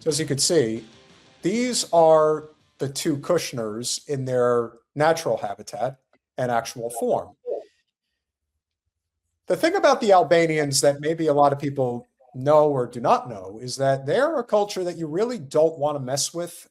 as you could see, these are the two Kushners in their natural habitat and actual form. The thing about the Albanians that maybe a lot of people know or do not know is that they're a culture that you really don't want to mess with.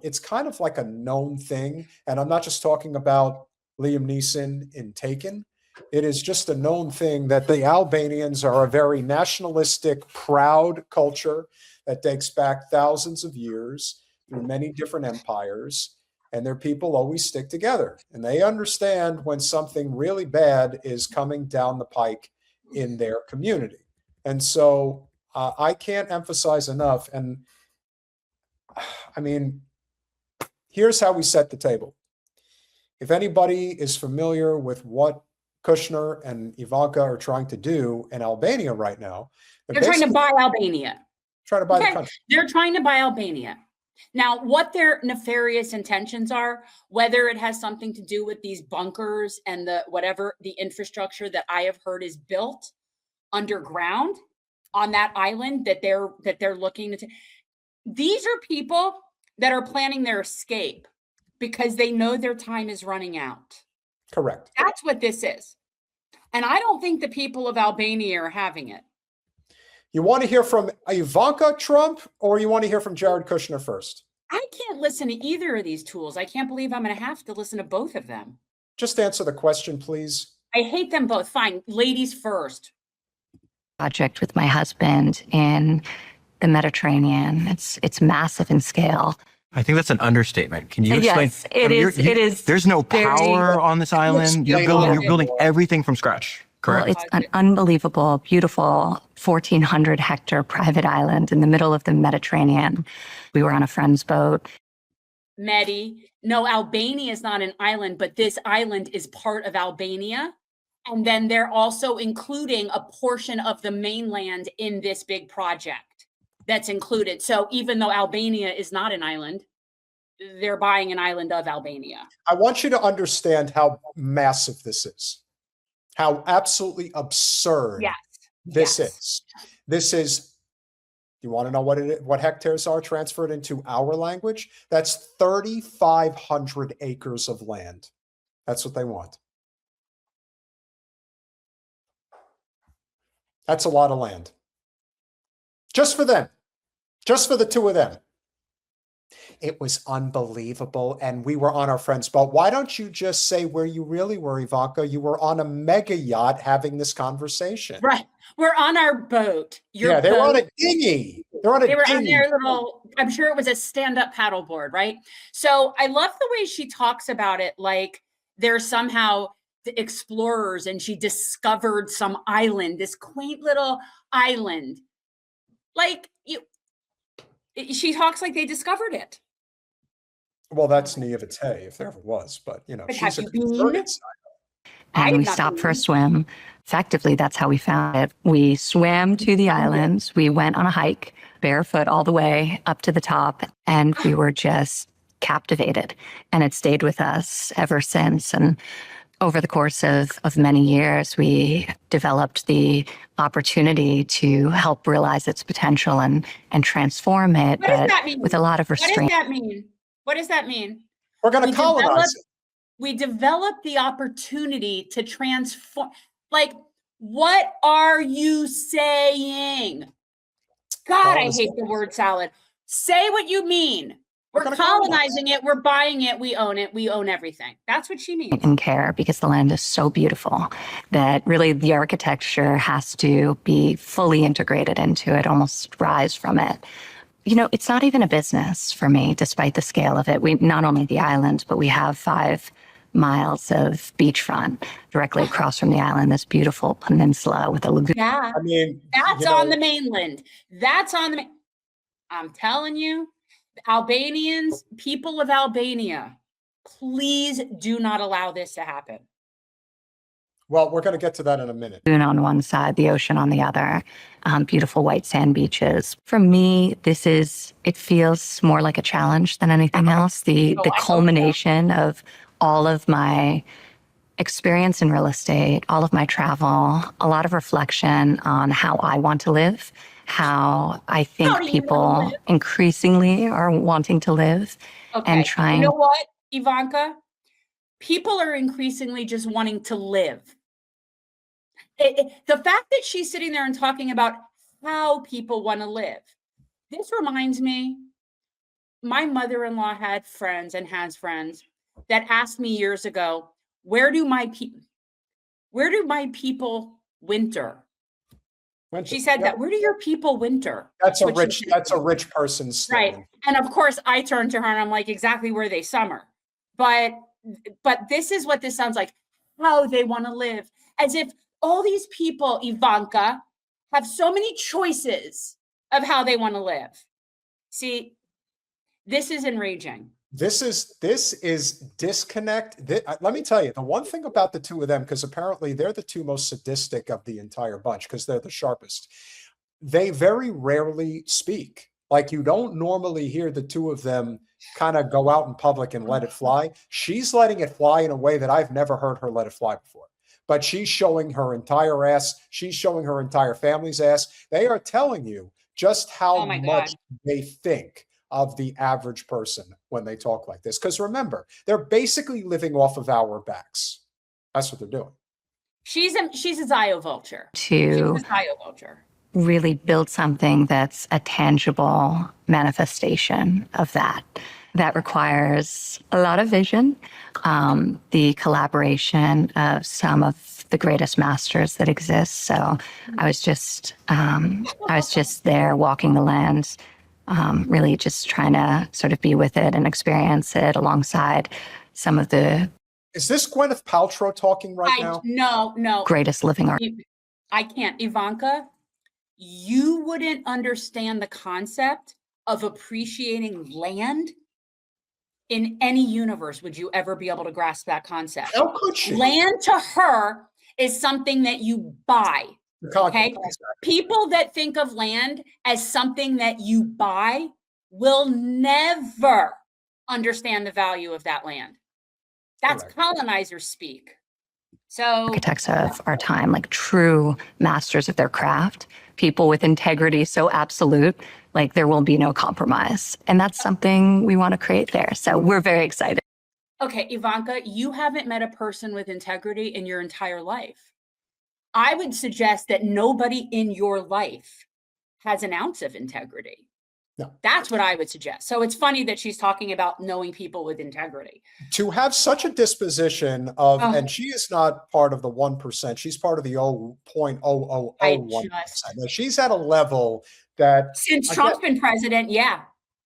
It's kind of like a known thing. And I'm not just talking about Liam Neeson in Taken. It is just a known thing that the Albanians are a very nationalistic, proud culture that dates back thousands of years through many different empires. And their people always stick together. And they understand when something really bad is coming down the pike in their community. And so I can't emphasize enough. And I mean, here's how we set the table. If anybody is familiar with what Kushner and Ivanka are trying to do in Albania right now, they're trying to buy Albania. Trying to buy the country. They're trying to buy Albania. Now, what their nefarious intentions are, whether it has something to do with these bunkers and the infrastructure that I have heard is built underground on that island that they're looking to. These are people that are planning their escape because they know their time is running out. Correct. That's what this is. And I don't think the people of Albania are having it. You want to hear from Ivanka Trump or you want to hear from Jared Kushner first? I can't listen to either of these tools. I can't believe I'm going to have to listen to both of them. Just answer the question, please. I hate them both. Fine. Ladies first. Project with my husband in the Mediterranean. It's massive in scale. I think that's an understatement. Can you explain? Yes, it is. There's no power on this island. You're building everything from scratch. Correct. Well, it's an unbelievable, beautiful 1,400 hectare private island in the middle of the Mediterranean. We were on a friend's boat. No, Albania is not an island, but this island is part of Albania. And then they're also including a portion of the mainland in this big project that's included. So even though Albania is not an island, they're buying an island of Albania. I want you to understand how massive this is. How absolutely absurd this is. This is, you want to know what hectares are transferred into our language? That's 3,500 acres of land. That's what they want. That's a lot of land. Just for them. Just for the two of them. It was unbelievable. And we were on our friend's boat. Why don't you just say where you really were, Ivanka? You were on a mega yacht having this conversation. Right. We're on our boat. They were on a dinghy. They were on their little, I'm sure it was a stand-up paddleboard, right? So I love the way she talks about it like they're somehow the explorers and she discovered some island, this quaint little island. Like she talks like they discovered it. Well, that's naivete if there ever was, but she's a converted side. And we stopped for a swim. Effectively, that's how we found it. We swam to the islands. We went on a hike, barefoot all the way up to the top, and we were just captivated. And it stayed with us ever since. And over the course of many years, we developed the opportunity to help realize its potential and transform it, but with a lot of restraint. What does that mean? We're going to colonize it. We developed the opportunity to transform. Like, what are you saying? God, I hate the word salad. Say what you mean. We're colonizing it. We're buying it. We own it. We own everything. That's what she means. And care because the land is so beautiful that really the architecture has to be fully integrated into it, almost rise from it. It's not even a business for me, despite the scale of it. We not only the island, but we have 5 miles of beachfront directly across from the island, this beautiful peninsula with a lagoon. Yeah. I mean, that's on the mainland. That's on the I'm telling you, Albanians, people of Albania, please do not allow this to happen. Well, we're going to get to that in a minute. On one side, the ocean on the other, beautiful white sand beaches. For me, it feels more like a challenge than anything else. The culmination of all of my experience in real estate, all of my travel, a lot of reflection on how I want to live, how I How think do you wanna people live? increasingly are wanting to live Okay. and You trying. know what, Ivanka? People are increasingly just wanting to live. The fact that she's sitting there and talking about how people want to live, this reminds me, my mother-in-law had friends and has friends that asked me years ago, where do my people winter? She said Yep. that. Where do your people winter? That's a what she rich, said. that's a rich person's Right. statement. And of course I turned to her and I'm like, exactly where they summer. But this is what this sounds like, how they want to live. As if all these people, Ivanka, have so many choices of how they want to live. See, this is enraging. This is disconnect. Let me tell you, the one thing about the two of them, because apparently they're the two most sadistic of the entire bunch, because they're the sharpest. They very rarely speak. Like, you don't normally hear the two of them kind of go out in public and let it fly. She's letting it fly in a way that I've never heard her let it fly before. But she's showing her entire ass. She's showing her entire family's ass. They are telling you just how much they think of the average person when they talk like this. Because remember, they're basically living off of our backs. That's what they're doing. She's a Zio vulture. To She's a Zio vulture. Really build something that's a tangible manifestation of that. That requires a lot of vision, the collaboration of some of the greatest masters that exist. So I was just there walking the lands, really just trying to sort of be with it and experience it alongside some of the. Is this Gwyneth Paltrow talking right now? No. Greatest living art. I can't. Ivanka, you wouldn't understand the concept of appreciating land in any universe. Would you ever be able to grasp that concept? How could she? Land to her is something that you buy. Okay. People that think of land as something that you buy will never understand the value of that land. That's colonizers speak. So architects of our time, like true masters of their craft, people with integrity so absolute, like there will be no compromise. And that's something we want to create there. So we're very excited. Okay, Ivanka, you haven't met a person with integrity in your entire life. I would suggest that nobody in your life has an ounce of integrity. No. That's what I would suggest. So it's funny that she's talking about knowing people with integrity. To have such a disposition of, and she is not part of the 1%, she's part of the 0.0001%. She's at a level that since Trump's been president, yeah,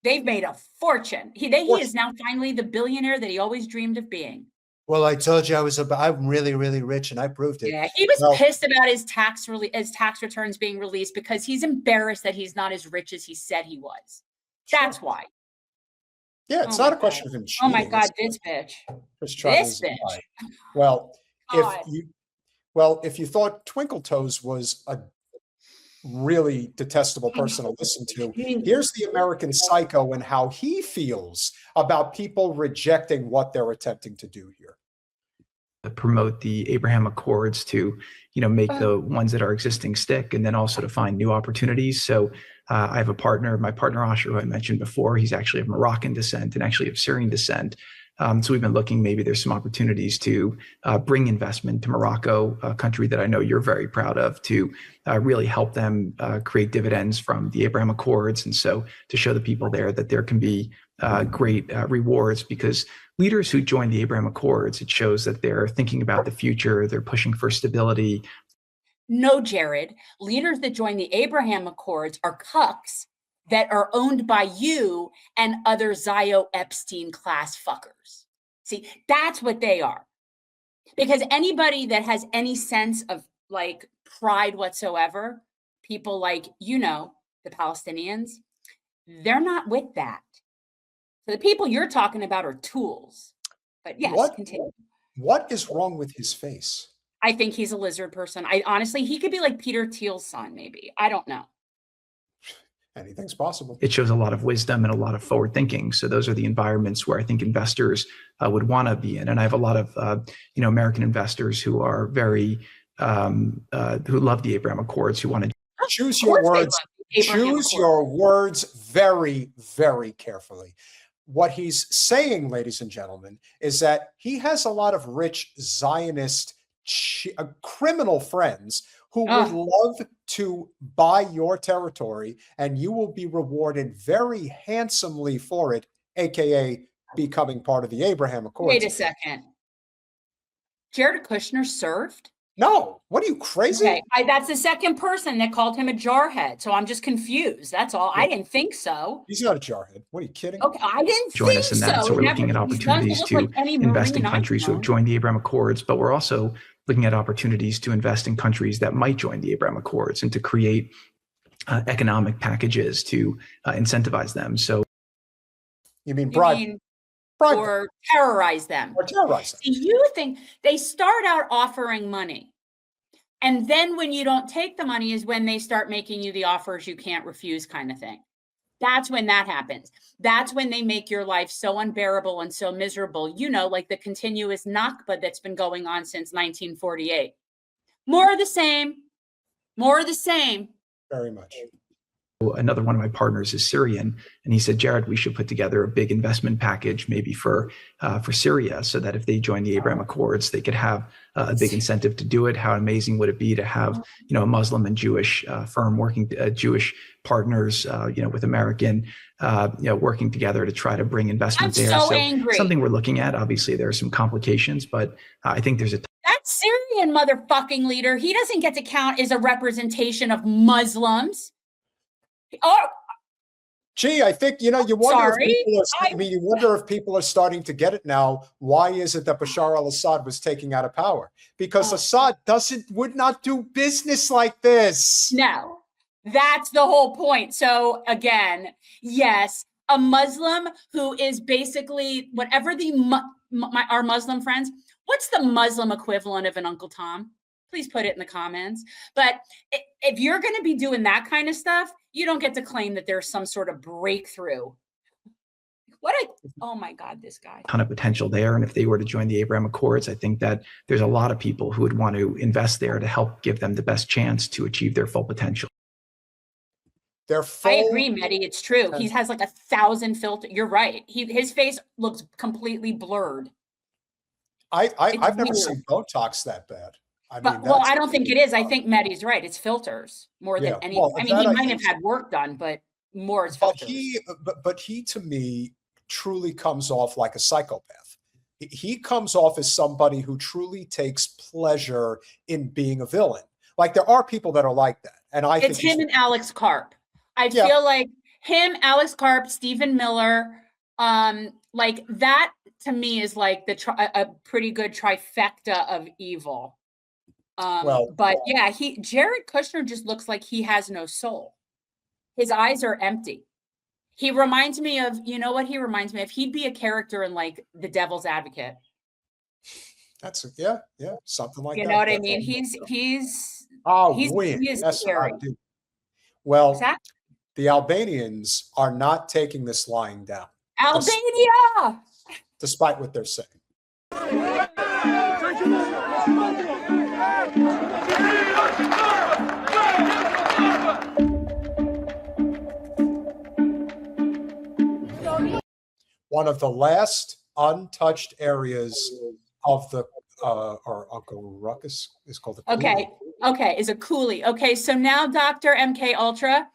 they've made a fortune. He is now finally the billionaire that he always dreamed of being. Well, I told you I'm really, really rich, and I proved it. Yeah, he was pissed about his tax returns being released because he's embarrassed that he's not as rich as he said he was. That's why. Yeah, it's not a question of him cheating. Oh my God, this bitch. This bitch. Well, if you thought Twinkle Toes was a really detestable person to listen to, here's the American Psycho and how he feels about people rejecting what they're attempting to do here. Promote the Abraham Accords to, make the ones that are existing stick, and then also to find new opportunities. So I have a partner, my partner Asher, who I mentioned before. He's actually of Moroccan descent and actually of Syrian descent. So we've been looking, maybe there's some opportunities to bring investment to Morocco, a country that I know you're very proud of, to really help them create dividends from the Abraham Accords. And so to show the people there that there can be great rewards, because leaders who join the Abraham Accords, it shows that they're thinking about the future, they're pushing for stability. No, Jared, leaders that join the Abraham Accords are cucks that are owned by you and other Zio Epstein class fuckers. See, that's what they are. Because anybody that has any sense of like pride whatsoever, people like, the Palestinians, they're not with that. So the people you're talking about are tools. But yes, continue. What is wrong with his face? I think he's a lizard person. Honestly, he could be like Peter Thiel's son, maybe. I don't know. Anything's possible. It shows a lot of wisdom and a lot of forward thinking. So those are the environments where I think investors would want to be in. And I have a lot of, American investors who are very, who love the Abraham Accords, who want to choose your words. Abraham choose Accords. your words very, very carefully. What he's saying, ladies and gentlemen, is that he has a lot of rich Zionist criminal friends who would love to buy your territory, and you will be rewarded very handsomely for it, aka becoming part of the Abraham Accords. Wait a second. Jared Kushner served? No, what are you, crazy? Okay, that's the second person that called him a jarhead, so I'm just confused. That's all. Yeah. I didn't think so. He's not a jarhead. What are you kidding? Okay, I didn't join think us in that. So we're looking at opportunities to invest in countries who have joined the Abraham Accords, but we're also looking at opportunities to invest in countries that might join the Abraham Accords and to create economic packages to incentivize them. So you mean bribe? Or terrorize them. Or terrorize them. See, you think they start out offering money. And then when you don't take the money is when they start making you the offers you can't refuse kind of thing. That's when that happens. That's when they make your life so unbearable and so miserable, you know, like the continuous Nakba that's been going on since 1948. More of the same. More of the same. Very much. Another one of my partners is Syrian, and he said, Jared, we should put together a big investment package maybe for Syria, so that if they join the Abraham Accords, they could have a big incentive to do it. How amazing would it be to have, you know, a Muslim and Jewish firm working, Jewish partners, you know, with American, you know, working together to try to bring investment there. So angry. Something we're looking at. Obviously, there are some complications, but I think there's a that Syrian motherfucking leader. He doesn't get to count as a representation of Muslims. Oh, gee, I think, you know, you wonder if people are, you wonder if people are starting to get it now. Why is it that Bashar al-Assad was taken out of power? Because Assad would not do business like this. No, that's the whole point. So again, yes, a Muslim who is basically whatever our Muslim friends, what's the Muslim equivalent of an Uncle Tom? Please put it in the comments. But if you're going to be doing that kind of stuff, you don't get to claim that there's some sort of breakthrough. Oh my God, this guy. Ton of potential there. And if they were to join the Abraham Accords, I think that there's a lot of people who would want to invest there to help give them the best chance to achieve their full potential. I agree, Mehdi. It's true. He has like 1,000 filters. You're right. His face looks completely blurred. I've never seen Botox that bad. I don't think it is. I think Mehdi's right. It's filters more than anything. Well, I mean, he might have had work done, but more is filters. But he, to me, truly comes off like a psychopath. He comes off as somebody who truly takes pleasure in being a villain. Like, there are people that are like that. And it's him and Alex Karp. I feel like him, Alex Karp, Stephen Miller, like that to me is like a pretty good trifecta of evil. Jared Kushner just looks like he has no soul. His eyes are empty. He reminds me of, you know what he reminds me of? He'd be a character in like The Devil's Advocate. That's something like that. You know what I mean? He's scary. Well, exactly. The Albanians are not taking this lying down. Albania! Despite what they're saying. One of the last untouched areas of the our Uncle Ruckus is called the Coulee. Okay, is a Coulee. Okay, so now Dr. MK Ultra,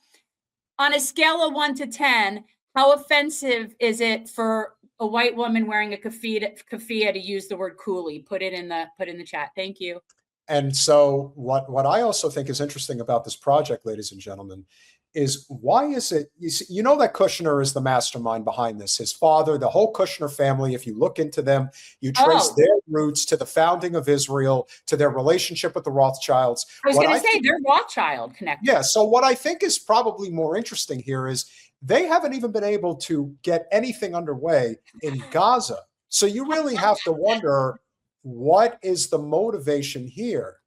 on a scale of 1 to 10, how offensive is it for a white woman wearing a keffiyeh to use the word Coulee? Put it in the chat. Thank you. And so what I also think is interesting about this project, ladies and gentlemen, is why is it, you know that Kushner is the mastermind behind this. His father, the whole Kushner family, if you look into them, you trace their roots to the founding of Israel, to their relationship with the Rothschilds. I was going to say they're Rothschild connected. Yeah, so what I think is probably more interesting here is they haven't even been able to get anything underway in Gaza. So you really have to wonder, what is the motivation here?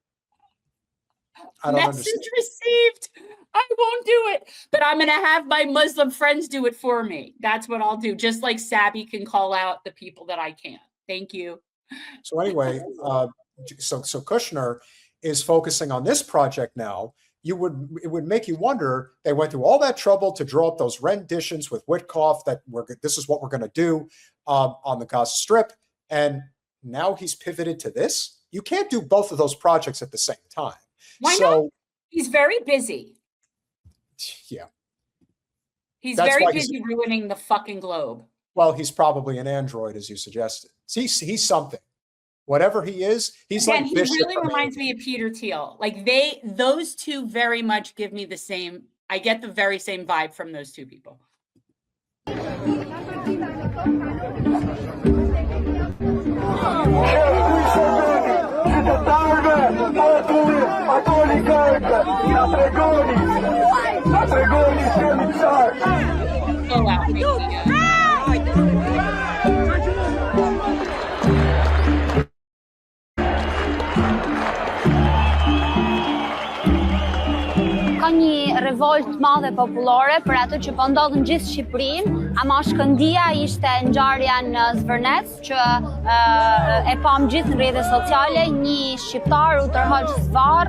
I don't understand. Message received. I won't do it, but I'm going to have my Muslim friends do it for me. That's what I'll do. Just like Sabby can call out the people that I can't. Thank you. So anyway, so Kushner is focusing on this project now it would make you wonder, they went through all that trouble to draw up those renditions with Witkoff that this is what we're going to do on the Gaza Strip. And now he's pivoted to this. You can't do both of those projects at the same time. Why not? He's very busy. Yeah. He's very busy ruining the fucking globe. Well, he's probably an android, as you suggested. He's something. Whatever he is, he's like he really reminds me of Peter Thiel. Like those two very much give me the same. I get the very same vibe from those two people. Go out, një revolt madhe popullore për ato që po ndodh në gjithë Shqipërinë, ama shkëndija ishte ngjarja në Zvërnec që e pam gjithë në rrjetet sociale, një shqiptar u tërhoq zvarr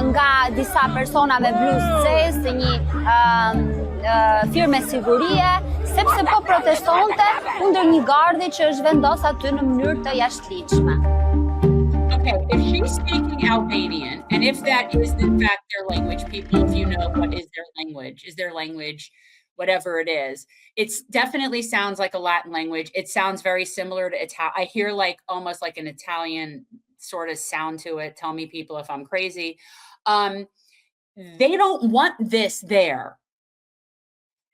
nga disa persona me bluzë zezë, një firme sigurie, sepse po protestonte kundër një gardi që është vendos aty në mënyrë të jashtëligjshme. Okay, if she's speaking Albanian, and if that is in fact their language, people, if you know what is their language, whatever it is, it definitely sounds like a Latin language. It sounds very similar to Italian. I hear like almost like an Italian sort of sound to it. Tell me, people, if I'm crazy. They don't want this there.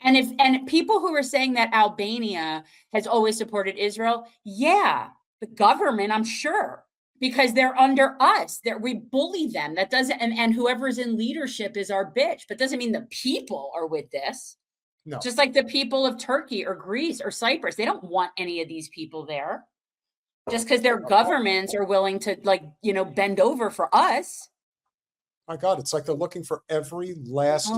And people who are saying that Albania has always supported Israel, yeah, the government, I'm sure. Because they're under us, that we bully them. That doesn't, and whoever's in leadership is our bitch, but doesn't mean the people are with this. No. Just like the people of Turkey or Greece or Cyprus, they don't want any of these people there. Just because their governments are willing to, like, bend over for us. My God, it's like they're looking for every last,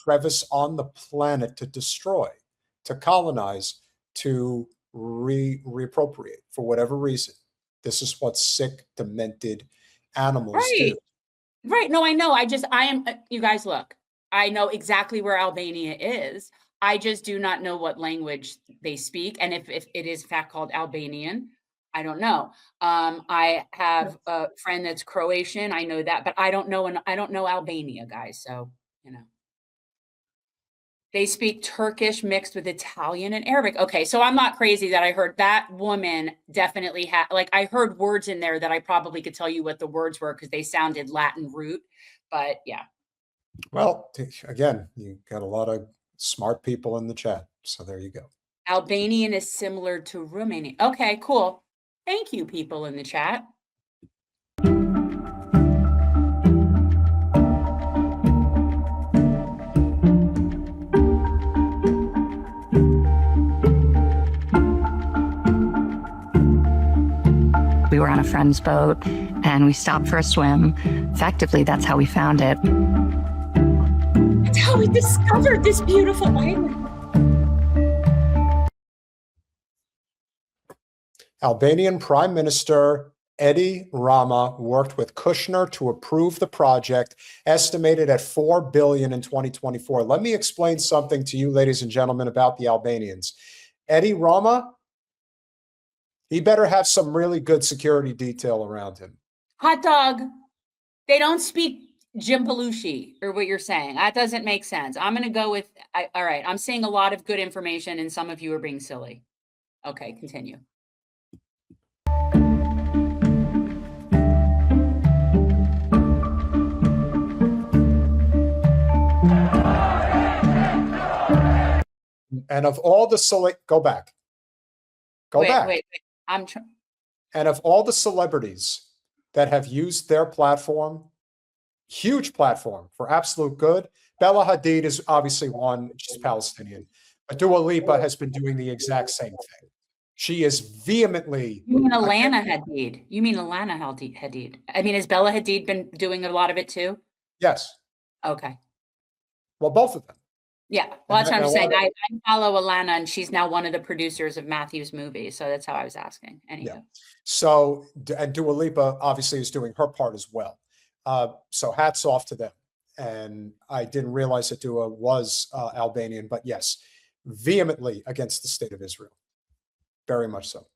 crevice on the planet to destroy, to colonize, to reappropriate for whatever reason. This is what sick, demented animals do. Right. No, I know. You guys, look, I know exactly where Albania is. I just do not know what language they speak. And if it is in fact called Albanian, I don't know. I have a friend that's Croatian. I know that, but I don't know Albania, guys. So, They speak Turkish mixed with Italian and Arabic. Okay, so I'm not crazy that I heard that woman definitely had, like, I heard words in there that I probably could tell you what the words were because they sounded Latin root, but yeah. Well, again, you got a lot of smart people in the chat, so there you go. Albanian is similar to Romanian. Okay, cool. Thank you, people in the chat. We were on a friend's boat and we stopped for a swim. Effectively, that's how we found it. That's how we discovered this beautiful island. Albanian Prime Minister Edi Rama worked with Kushner to approve the project, estimated at $4 billion in 2024. Let me explain something to you, ladies and gentlemen, about the Albanians. Edi Rama, he better have some really good security detail around him. Hot dog. They don't speak Jimpalushi, or what you're saying. That doesn't make sense. I'm going to go with, all right, I'm seeing a lot of good information and some of you are being silly. Okay, continue. And of all the go back. Wait. And of all the celebrities that have used their platform, huge platform for absolute good, Bella Hadid is obviously one, she's Palestinian, but Dua Lipa has been doing the exact same thing. She is vehemently. You mean Alana Hadid? Hadid? I mean, has Bella Hadid been doing a lot of it too? Yes. Okay. Well, both of them. Yeah, well, that's what I'm saying. I follow Alana, and she's now one of the producers of Matthew's movie. So that's how I was asking. Anyway. Yeah. So, and Dua Lipa obviously is doing her part as well. So hats off to them. and I didn't realize that Dua was Albanian, but yes, vehemently against the state of Israel. Very much so.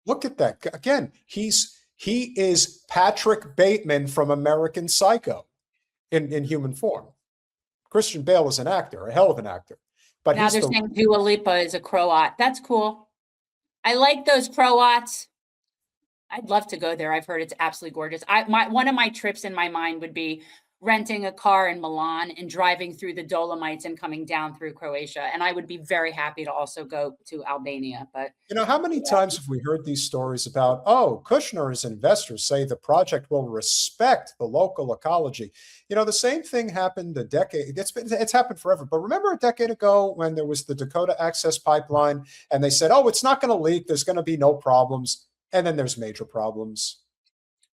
Look at that. Again, he is Patrick Bateman from American Psycho in human form. Christian Bale is an actor, a hell of an actor. But now they're saying Dua Lipa is a Croat. That's cool. I like those Croats. I'd love to go there. I've heard it's absolutely gorgeous. One of my trips in my mind would be renting a car in Milan and driving through the Dolomites and coming down through Croatia. And I would be very happy to also go to Albania. But how many times have we heard these stories about, oh, Kushner's investors say the project will respect the local ecology? The same thing happened a decade. It's happened forever. But remember a decade ago when there was the Dakota Access Pipeline and they said, oh, it's not going to leak. There's going to be no problems. And then there's major problems.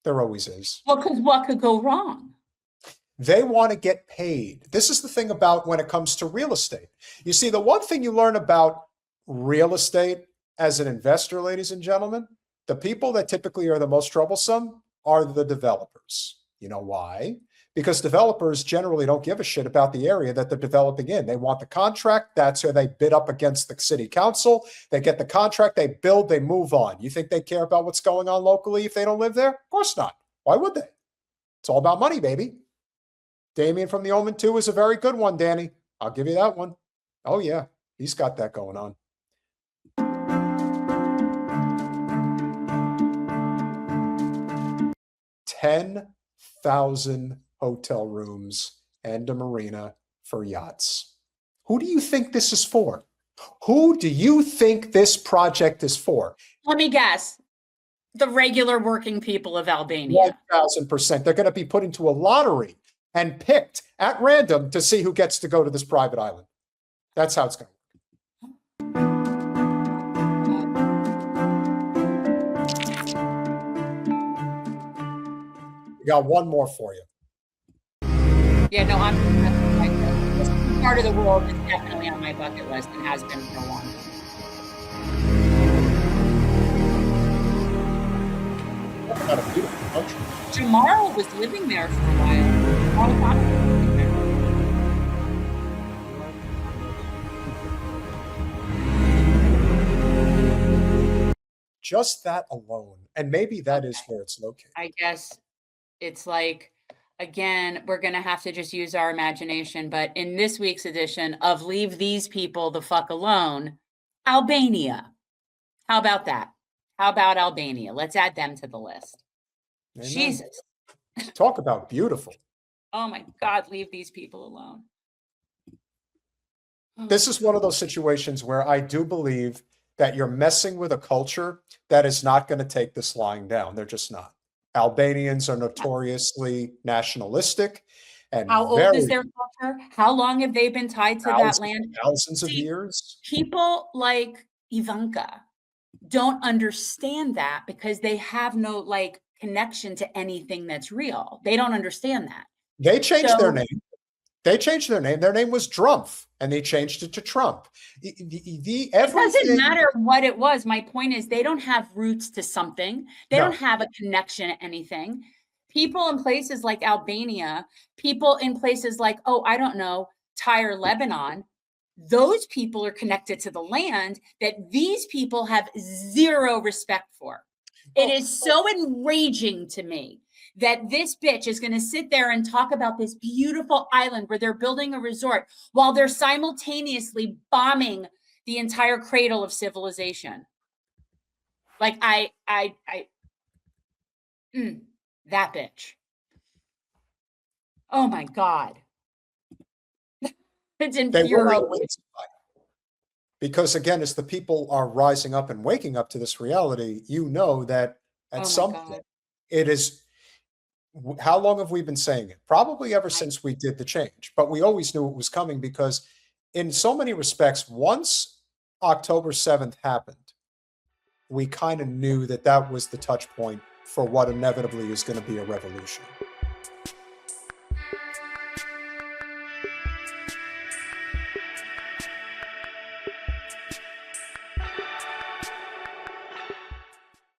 There always is. Well, because what could go wrong? They want to get paid. This is the thing about when it comes to real estate. You see, the one thing you learn about real estate as an investor, ladies and gentlemen, the people that typically are the most troublesome are the developers. You know why? Because developers generally don't give a shit about the area that they're developing in. They want the contract. That's where they bid up against the city council. They get the contract, they build, they move on. You think they care about what's going on locally if they don't live there? Of course not. Why would they? It's all about money, baby. Damien from The Omen 2 is a very good one, Danny. I'll give you that one. Oh, yeah. He's got that going on. $10,000 hotel rooms and a marina for yachts. Who do you think this is for? Who do you think this project is for? Let me guess. The regular working people of Albania. 1,000%. They're going to be put into a lottery and picked at random to see who gets to go to this private island. That's how it's going to work. We got one more for you. Yeah, no, this part of the world is definitely on my bucket list and has been for a long time. Got a beautiful country. Jamara was living there for a while. Just that alone, and maybe that is where it's located. I guess it's like, again, we're going to have to just use our imagination. But in this week's edition of Leave These People the Fuck Alone, Albania. How about that? How about Albania? Let's add them to the list. Amen. Jesus. Talk about beautiful. Oh my God, leave these people alone. This is one of those situations where I do believe that you're messing with a culture that is not going to take this lying down. They're just not. Albanians are notoriously nationalistic. And how old is their culture? How long have they been tied to that land? Thousands of years. People like Ivanka don't understand that because they have no connection to anything that's real. They don't understand that. They changed their name. They changed their name. Their name was Drumpf, and they changed it to Trump. It doesn't matter what it was. My point is they don't have roots to something. They don't have a connection to anything. People in places like Albania, people in places like, I don't know, Tyre, Lebanon, those people are connected to the land that these people have zero respect for. It is so enraging to me that this bitch is going to sit there and talk about this beautiful island where they're building a resort while they're simultaneously bombing the entire cradle of civilization. That bitch. Oh my God. It's infuriating. Because again, as the people are rising up and waking up to this reality, you know that at some point it is. How long have we been saying it? Probably ever since we did the change, but we always knew it was coming because in so many respects, once October 7th happened, we kind of knew that that was the touch point for what inevitably is going to be a revolution.